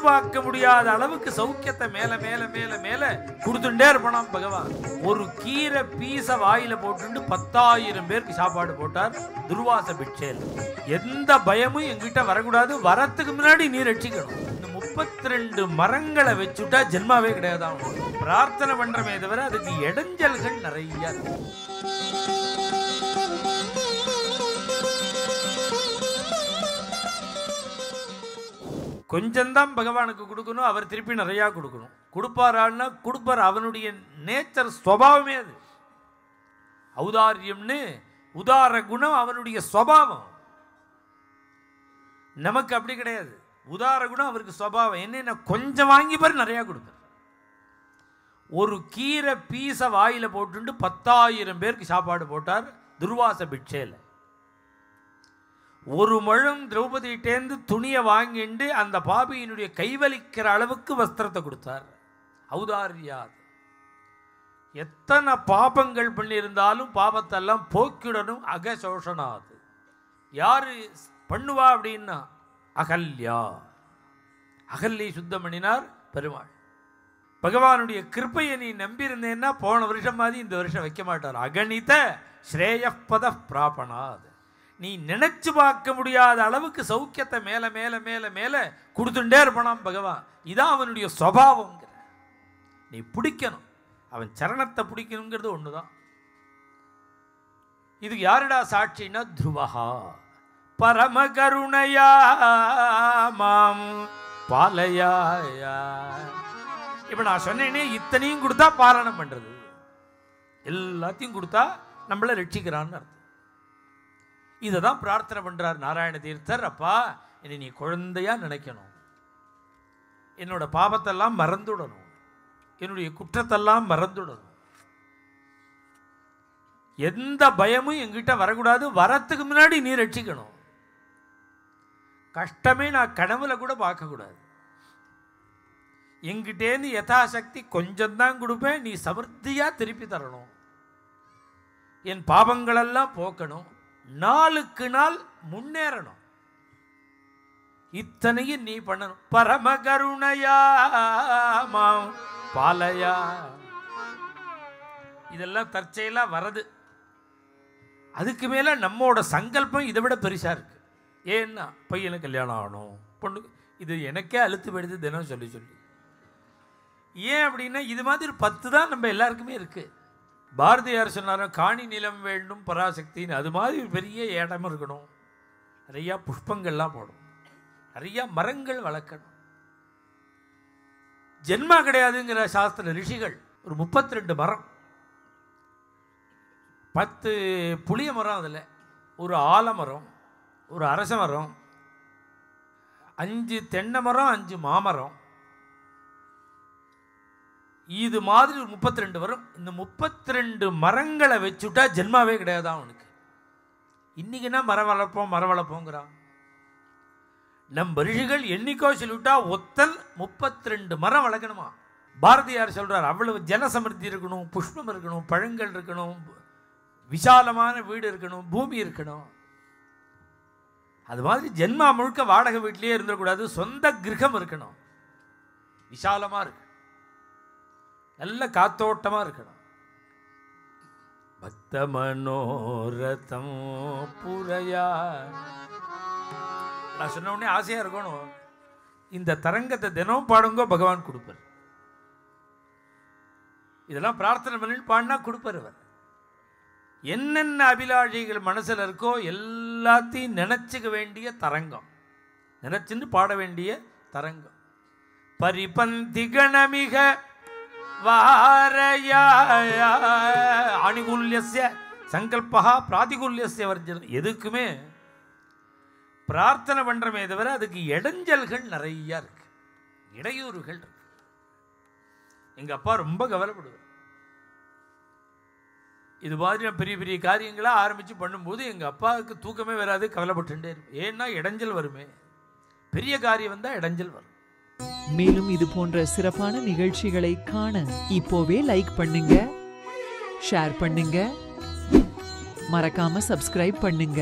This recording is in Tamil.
பார்க்க முடியாத அளவுக்கு சௌக்கியத்தை மேல மேல மேல மேல கொடுத்துட்டே இருப்பானாம் பகவான். ஒரு கீரை பீச வாயில போட்டு 10,000 பேருக்கு சாப்பாடு போட்டார் துர்வாச பிட்சேல். எந்த பயமும் எங்கிட்ட வரக்கூடாது, வரத்துக்கு முன்னாடி நீ ரட்சிக்கணும். இந்த 32 மரங்களை வச்சுட்டா ஜென்மாவே கிடையாதான். பிரார்த்தனை பண்றமே தவிர அதுக்கு இடைஞ்சல்கள் நிறைய இருக்கு. கொஞ்சம்தான் பகவானுக்கு கொடுக்கணும், அவர் திருப்பி நிறையா கொடுக்கணும். கொடுப்பாரான்னா கொடுப்பார், அவனுடைய நேச்சர் ஸ்வபாவமே அது. ஔதாரியம்னு உதார குணம் அவனுடைய ஸ்வபாவம். நமக்கு அப்படி கிடையாது. உதார குணம் அவருக்கு ஸ்வபாவம். என்னென்ன கொஞ்சம் வாங்கி பாரு நிறையா கொடுப்பார். ஒரு கீரை பீச வாயில போட்டு 10,000 பேருக்கு சாப்பாடு போட்டார் துர்வாச பிட்சேல. ஒரு முழம் திரௌபதியிட்டேந்து துணியை வாங்கிண்டு அந்த பாபியினுடைய கைவலிக்கிற அளவுக்கு வஸ்திரத்தை கொடுத்தார். ஔதாரியாது. எத்தனை பாபங்கள் பண்ணியிருந்தாலும் பாபத்தெல்லாம் போக்கிடணும். அகசோஷனாது. யாரு பண்ணுவா அப்படின்னா அகல்யா. அகல்யை சுத்தம் பண்ணினார் பெருமாள். பகவானுடைய கிருப்பையை நீ நம்பியிருந்தேன்னா போன வருஷம் மாதிரி இந்த வருஷம் வைக்க மாட்டார். அகணித ஸ்ரேயப்பத பிராபணாது. நீ நினைச்சு பார்க்க முடியாத அளவுக்கு சௌக்கியத்தை மேல மேல மேல மேல கொடுத்துட்டே இருப்பானாம் பகவான். இதான் அவனுடைய சுபாவம். நீ பிடிக்கணும், அவன் சரணத்தை பிடிக்கணுங்கிறது ஒண்ணுதான். இதுக்கு யாருடா சாட்சின்னா துருவஹா பரம கருணையா மாம் பாலையா. இப்ப நான் சொன்னேனே இத்தனையும் கொடுத்தா பாலனம் பண்றது, எல்லாத்தையும் கொடுத்தா நம்மள ரட்சிக்கிறான்னு அர்த்தம். இதை தான் பிரார்த்தனை பண்றார் நாராயண தீர்த்தர். அப்பா என்னை நீ குழந்தையா நினைக்கணும், என்னோட பாபத்தெல்லாம் மறந்துடணும், என்னுடைய குற்றத்தெல்லாம் மறந்துடணும், எந்த பயமும் எங்கிட்ட வரக்கூடாது, வரத்துக்கு முன்னாடி நீ ரட்சிக்கணும். கஷ்டமே நான் கனவுல கூட பார்க்கக்கூடாது. எங்கிட்டேந்து யதாசக்தி கொஞ்சம் தான் கொடுப்பேன், நீ சமர்த்தியா திருப்பி தரணும். என் பாபங்களெல்லாம் போக்கணும், நாளுக்கு நாள் முன்னேறணும். இத்தனையும் நீ பண்ணணும். பரம கருணையா மாம் பாலையா. இதெல்லாம் தற்செயலா வரது. அதுக்கு மேல நம்மோட சங்கல்பம் இதை விட பெருசா இருக்கு. ஏன்னா பையனுக்கு கல்யாணம் ஆகணும், பொண்ணு, இது எனக்கே அழுத்து போயிடுது தினம் சொல்லி சொல்லி. ஏன் அப்படின்னா இது மாதிரி 10 தான் நம்ம எல்லாருக்குமே இருக்கு. பாரதியார் சொன்னாரோ காணி நிலம் வேண்டும் பராசக்தின்னு. அது மாதிரி பெரிய இடம் இருக்கணும், நிறையா புஷ்பங்கள்லாம் போடணும், நிறையா மரங்கள் வளர்க்கணும். ஜென்மா கிடையாதுங்கிற சாஸ்திர ரிஷிகள் ஒரு 32 மரம், 10 புளிய மரம், அதில் ஒரு ஆலமரம், ஒரு அரச மரம், 5 தென்னை மரம், 5 மாமரம், இது மாதிரி ஒரு 32 வரும். இந்த 32 மரங்களை வச்சுட்டா ஜென்மாவே கிடையாதான் அவனுக்கு. இன்னைக்குன்னா மரம் வளர்ப்போங்கிறான். நம்ம ரிஷிகள் என்னைக்கோ சொல்லிவிட்டா ஒத்தல் 32 மரம் வளர்க்கணுமா. பாரதியார் சொல்றார், அவ்வளவு ஜனசமிருத்தி இருக்கணும், புஷ்பம் இருக்கணும், பழங்கள் இருக்கணும், விசாலமான வீடு இருக்கணும், பூமி இருக்கணும். அது மாதிரி ஜென்மா முழுக்க வாடகை வீட்டிலேயே இருந்துடக்கூடாது, சொந்த கிரகம் இருக்கணும், விசாலமா இருக்கு, நல்ல காத்தோட்டமா இருக்கணும். பக்த மனோரதம் புரையா. நான் சொன்ன உடனே ஆசையா இருக்கணும். இந்த தரங்கத்தை தினம் பாடுங்க, பகவான் கொடுப்பார். இதெல்லாம் பிரார்த்தனை பண்ணி பாடினா கொடுப்பார் அவர். என்னென்ன அபிலாஷைகள் மனசுல இருக்கோ எல்லாத்தையும் நினைச்சுக்க வேண்டிய தரங்கம், நினைச்சுன்னு பாட வேண்டிய தரங்கம். பரிபந்தி கணமிக வாரயா அனுகூல்யஸ்ய சங்கல்பா பிராதிகூல்யஸ்ய வர்ஜனம். எதுக்குமே பிரார்த்தனை பண்றமே தவிர அதுக்கு இடைஞ்சல்கள் நிறைய இருக்கு, இடையூறுகள் இருக்கு. எங்க அப்பா ரொம்ப கவலைப்படுவார். இது மாதிரி பெரிய பெரிய காரியங்களா ஆரம்பிச்சு பண்ணும்போது எங்க அப்பாவுக்கு தூக்கமே வராது, கவலைப்பட்டுட்டே இருக்கும். ஏன்னா இடைஞ்சல் வருமே, பெரிய காரியம் வந்தா இடைஞ்சல் வரும். மேலும் இது போன்ற சிறப்பான நிகழ்ச்சிகளை காண இப்போவே லைக் பண்ணுங்க, ஷேர் பண்ணுங்க, மறக்காம சப்ஸ்கிரைப் பண்ணுங்க.